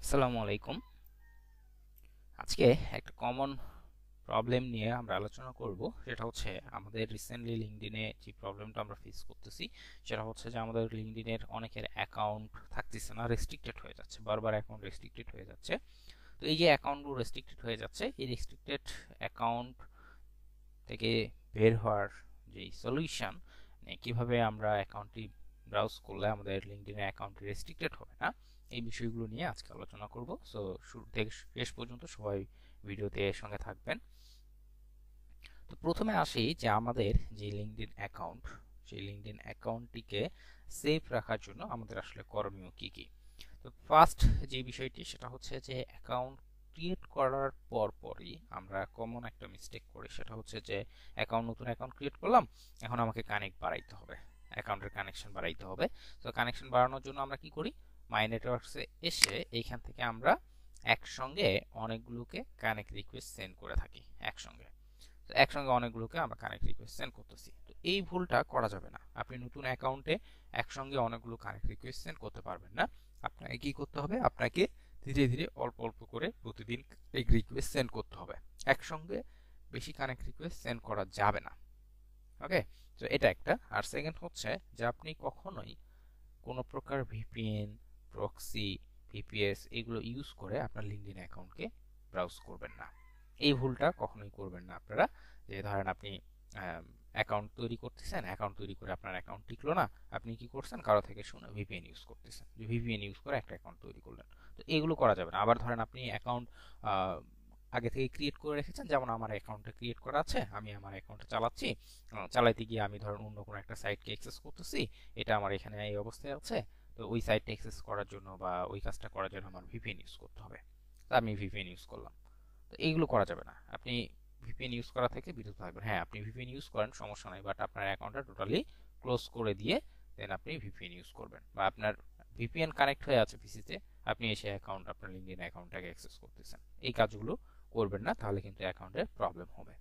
আসসালামু আলাইকুম। আজকে একটা কমন প্রবলেম নিয়ে আমরা আলোচনা করব। সেটা হচ্ছে আমাদের রিসেন্টলি লিঙ্কডইনে যে প্রবলেমটা আমরা ফেস করতেছি সেটা হচ্ছে যে আমাদের লিঙ্কডইনের অনেকের অ্যাকাউন্ট থাকতেছে না, রেস্ট্রিক্টেড হয়ে যাচ্ছে, বারবার অ্যাকাউন্ট রেস্ট্রিক্টেড হয়ে যাচ্ছে। তো এই যে অ্যাকাউন্টগুলো রেস্ট্রিক্টেড হয়ে যাচ্ছে, এই রেস্ট্রিক্টেড অ্যাকাউন্ট থেকে বের হওয়ার যে সলিউশন, কিভাবে আমরা অ্যাকাউন্টটি ব্রাউজ করলে আমাদের লিঙ্কডইনের অ্যাকাউন্টটি রেস্ট্রিক্টেড হবে না, এই বিষয়গুলো নিয়ে আজকে আলোচনা করব। সো শুরু থেকে শেষ পর্যন্ত সবাই ভিডিওতে সঙ্গে থাকবেন। তো প্রথমে আসি যে আমাদের যে লিঙ্কডইন অ্যাকাউন্ট, সেই লিঙ্কডইন অ্যাকাউন্টটিকে সেভ রাখার জন্য আমাদের আসলে করণীয় কি কি। তো ফার্স্ট যে বিষয়টি সেটা হচ্ছে যে অ্যাকাউন্ট ক্রিয়েট করার পরই আমরা কমন একটা মিস্টেক করি, সেটা হচ্ছে যে নতুন অ্যাকাউন্ট ক্রিয়েট করলাম, এখন আমাকে কানেক্ট বাড়াইতে হবে, অ্যাকাউন্টের কানেকশন বাড়াইতে হবে। তো কানেকশন বাড়ানোর জন্য আমরা কি করি, মাই নেটওয়ার্কসে এসে এইখান থেকে আমরা একসঙ্গে অনেকগুলোকে কানেক্ট রিকোয়েস্ট সেন্ড করে থাকি। একসঙ্গে অনেকগুলোকে আমরা কানেক্ট রিকোয়েস্ট সেন্ড করতেছি। তো এই ভুলটা করা যাবে না। আপনি নতুন অ্যাকাউন্টে একসঙ্গে অনেকগুলো কানেক্ট রিকোয়েস্ট সেন্ড করতে পারবেন না। আপনাকে কি করতে হবে, আপনাকে ধীরে ধীরে অল্প অল্প করে প্রতিদিন এই রিকোয়েস্ট সেন্ড করতে হবে। একসঙ্গে বেশি কানেক্ট রিকোয়েস্ট সেন্ড করা যাবে না। ওকে, তো এটা একটা। আর সেকেন্ড হচ্ছে যে আপনি কখনোই কোনো প্রকার ভিপিএন, প্রক্সি, ভিপিএস এগুলো ইউজ করে আপনার লিঙ্কডইন অ্যাকাউন্টকে ব্রাউজ করবেন না। এই ভুলটা কখনোই করবেন না আপনারা। যে ধরেন আপনি অ্যাকাউন্ট তৈরি করতেছেন, অ্যাকাউন্ট তৈরি করে আপনার অ্যাকাউন্ট টিকলো না, আপনি কি করছেন, কারো থেকে শুনে ভিপিএন ইউজ করতেছেন, যে ভিপিএন ইউজ করে একটা অ্যাকাউন্ট তৈরি করলেন। তো এগুলো করা যাবে না। আবার ধরেন আপনি অ্যাকাউন্ট আগে থেকে ক্রিয়েট করে রেখেছেন, যেমন আমার অ্যাকাউন্টে ক্রিয়েট করা আছে, আমি আমার অ্যাকাউন্টে চালাচ্ছি, চালাইতে গিয়ে আমি ধরেন অন্য কোনো একটা সাইটকে অ্যাক্সেস করতেছি, এটা আমার এখানে এই অবস্থায় আছে, তো ওই সাইটটা অ্যাক্সেস করার জন্য বা ওই কাজটা করার জন্য আমার ভিপিএন ইউজ করতে হবে। তো আমি ভিপিএন ইউজ করলাম। তো এইগুলো করা যাবে না। আপনি ভিপিএন ইউজ করা থেকে বিরত থাকবেন। হ্যাঁ, আপনি ভিপিএন ইউজ করেন, সমস্যা নাই, বাট আপনার অ্যাকাউন্টটা টোটালি ক্লোজ করে দিয়ে দেন আপনি ভিপিএন ইউজ করবেন। বা আপনার ভিপিএন কানেক্ট হয়ে আছে পিসিতে, আপনি এসে আপনার লিঙ্কডইন অ্যাকাউন্টটাকে অ্যাক্সেস করতেছেন, এই কাজগুলো করবেন না, তাহলে কিন্তু অ্যাকাউন্টে প্রবলেম হবে।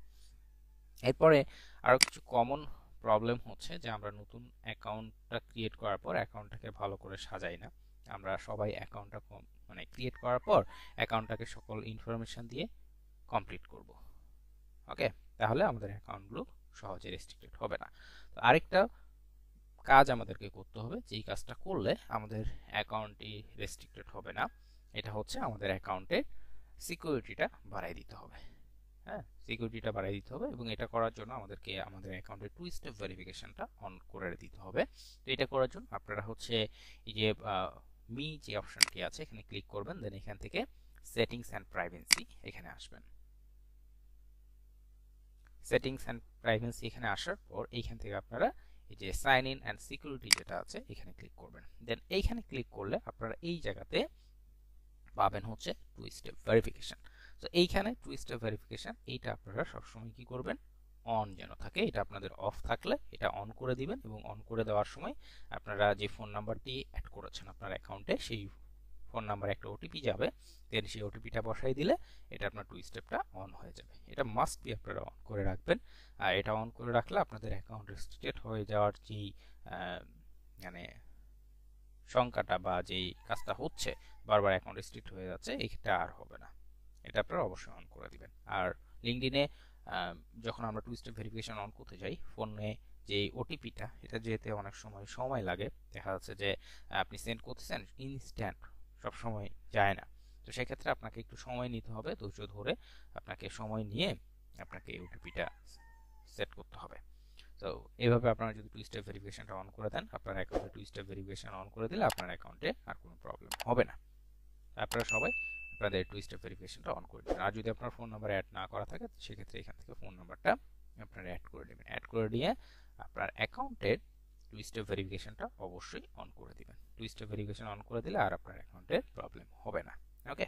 এরপরে আরো কিছু কমন প্রবলেম হচ্ছে যে আমরা নতুন অ্যাকাউন্টটা ক্রিয়েট করার পর অ্যাকাউন্টটাকে ভালো করে সাজাই না। আমরা সবাই অ্যাকাউন্টটা ক্রিয়েট করার পর অ্যাকাউন্টটাকে সকল ইনফরমেশন দিয়ে কমপ্লিট করব। ওকে, তাহলে আমাদের অ্যাকাউন্টগুলো সহজে রেস্ট্রিক্টেড হবে না। তো আরেকটা কাজ আমাদেরকে করতে হবে, যেই কাজটা করলে আমাদের অ্যাকাউন্টটি রেস্ট্রিক্টেড হবে না, এটা হচ্ছে আমাদের অ্যাকাউন্টের সিকিউরিটিটা বাড়াই দিতে হবে। হ্যাঁ, সিকিউরিটিটা বাড়াই দিতে হবে, এবং এটা করার জন্য আমাদেরকে আমাদের অ্যাকাউন্টের টু স্টেপ ভেরিফিকেশনটা অন করে দিতে হবে। তো এটা করার জন্য আপনারা হচ্ছে এই যে মি যে অপশনটি আছে এখানে ক্লিক করবেন, দেন এখান থেকে সেটিংস অ্যান্ড প্রাইভেসি এখানে আসবেন। সেটিংস অ্যান্ড প্রাইভেসি এখানে আসার পর এইখান থেকে আপনারা এই যে সাইন ইন অ্যান্ড সিকিউরিটি যেটা আছে এখানে ক্লিক করবেন। দেন এইখানে ক্লিক করলে আপনারা এই জায়গাতে পাবেন হচ্ছে টু স্টেপ ভেরিফিকেশন। তো এইখানে টু স্টেপ ভেরিফিকেশন এইটা আপনারা সবসময় কি করবেন, অন যেন থাকে। এটা আপনাদের অফ থাকলে এটা অন করে দিবেন, এবং অন করে দেওয়ার সময় আপনারা যে ফোন নাম্বারটি অ্যাড করেছেন আপনার অ্যাকাউন্টে, সেই ফোন নাম্বারে একটা ওটিপি যাবে, দেন সেই ওটিপিটা বসাই দিলে এটা আপনার টু স্টেপটা অন হয়ে যাবে। এটা মাস্ট বি আপনারা অন করে রাখবেন। আর এটা অন করে রাখলে আপনাদের অ্যাকাউন্ট রেস্ট্রিক্টেড হয়ে যাওয়ার যেই মানে সংখ্যাটা বা যেই কাজটা হচ্ছে, বারবার অ্যাকাউন্ট রেস্ট্রিক্ট হয়ে যাচ্ছে, এটা আর হবে না। এটা আপনারা অবশ্যই অন করে দিবেন। আর লিঙ্কডইনে যখন আমরা টু স্টেপ ভেরিফিকেশন অন করতে যাই, ফোনে যে ওটিপিটা এটা যেতে অনেক সময় লাগে, দেখা যাচ্ছে যে আপনি সেন্ড করতেছেন ইনস্ট্যান্ট সব সময় যায় না। তো সেক্ষেত্রে আপনাকে একটু সময় নিতে হবে, ধৈর্য ধরে আপনাকে সময় নিয়ে আপনাকে এই ওটিপিটা সেট করতে হবে। তো এইভাবে আপনারা যদি টু স্টেপ ভেরিফিকেশনটা অন করে দেন, আপনার অ্যাকাউন্টে টু স্টেপ ভেরিফিকেশন অন করে দিলে আপনার অ্যাকাউন্টে আর কোনো প্রবলেম হবে না। আপনারা সবাই আপনাদের টু স্টেপ ভেরিফিকেশনটা অন করে দেবেন। আর যদি আপনার ফোন নাম্বার অ্যাড না করা থাকে, সেক্ষেত্রে এখান থেকে ফোন নাম্বারটা আপনারা অ্যাড করে দেবেন। অ্যাড করে দিয়ে আপনার অ্যাকাউন্টের টু স্টেপ ভেরিফিকেশনটা অবশ্যই অন করে দিবেন। টু স্টেপ ভেরিফিকেশন অন করে দিলে আর আপনার অ্যাকাউন্টের প্রবলেম হবে না। ওকে,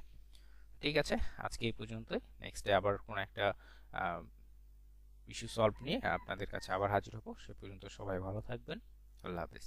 ঠিক আছে, আজকে এই পর্যন্তই। নেক্সট ডে আবার কোনো একটা ইস্যু সলভ নিয়ে আপনাদের কাছে আবার হাজির হব। সে পর্যন্ত সবাই ভালো থাকবেন। আল্লাহ হাফেজ।